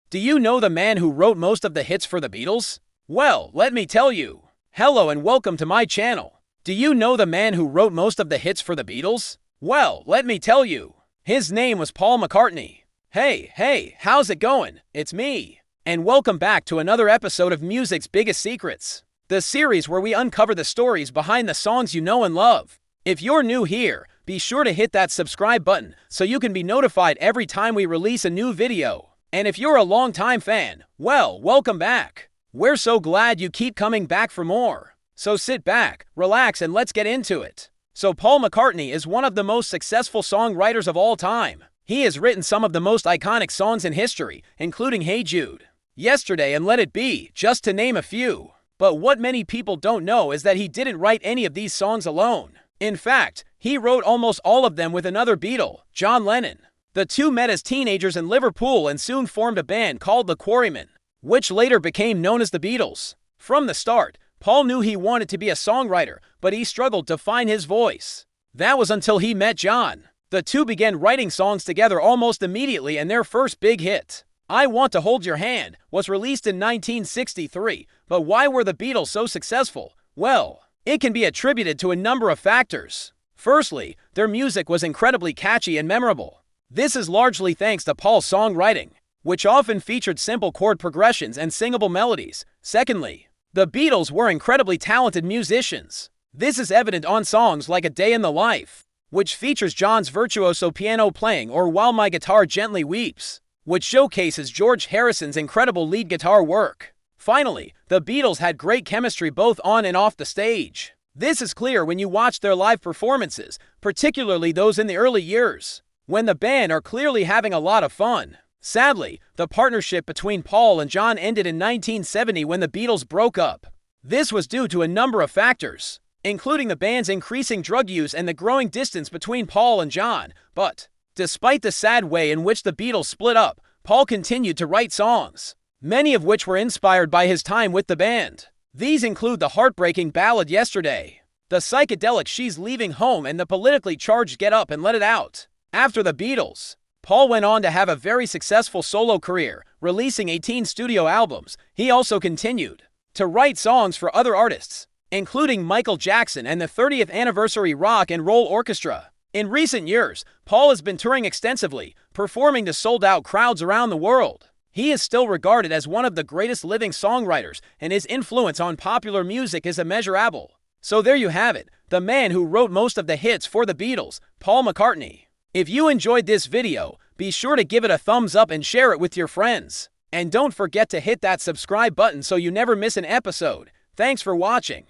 Do you know the man who wrote most of the hits for the Beatles? Well, let me tell you. Hello and welcome to my channel. Do you know the man who wrote most of the hits for the Beatles? Well, let me tell you. His name was Paul McCartney. Hey, how's it going? It's me. And welcome back to another episode of Music's Biggest Secrets, the series where we uncover the stories behind the songs you know and love. If you're new here, be sure to hit that subscribe button so you can be notified every time we release a new video. And if you're a longtime fan, well, welcome back. We're so glad you keep coming back for more. So sit back, relax, and let's get into it. So Paul McCartney is one of the most successful songwriters of all time. He has written some of the most iconic songs in history, including Hey Jude, Yesterday, and Let It Be, just to name a few. But what many people don't know is that he didn't write any of these songs alone. In fact, he wrote almost all of them with another Beatle, John Lennon. The two met as teenagers in Liverpool and soon formed a band called the Quarrymen, which later became known as the Beatles. From the start, Paul knew he wanted to be a songwriter, but he struggled to find his voice. That was until he met John. The two began writing songs together almost immediately, and their first big hit, I Want to Hold Your Hand, was released in 1963. But why were the Beatles so successful? Well, it can be attributed to a number of factors. Firstly, their music was incredibly catchy and memorable. This is largely thanks to Paul's songwriting, which often featured simple chord progressions and singable melodies. Secondly, the Beatles were incredibly talented musicians. This is evident on songs like A Day in the Life, which features John's virtuoso piano playing, or While My Guitar Gently Weeps, which showcases George Harrison's incredible lead guitar work. Finally, the Beatles had great chemistry both on and off the stage. This is clear when you watch their live performances, particularly those in the early years, when the band are clearly having a lot of fun. Sadly, the partnership between Paul and John ended in 1970 when the Beatles broke up. This was due to a number of factors, including the band's increasing drug use and the growing distance between Paul and John. But despite the sad way in which the Beatles split up, Paul continued to write songs, many of which were inspired by his time with the band. These include the heartbreaking ballad Yesterday, the psychedelic She's Leaving Home, and the politically charged Get Up and Let It Out. After the Beatles, Paul went on to have a very successful solo career, releasing 18 studio albums. He also continued to write songs for other artists, including Michael Jackson and the 30th Anniversary Rock and Roll Orchestra. In recent years, Paul has been touring extensively, performing to sold-out crowds around the world. He is still regarded as one of the greatest living songwriters, and his influence on popular music is immeasurable. So there you have it, the man who wrote most of the hits for the Beatles, Paul McCartney. If you enjoyed this video, be sure to give it a thumbs up and share it with your friends. And don't forget to hit that subscribe button so you never miss an episode. Thanks for watching.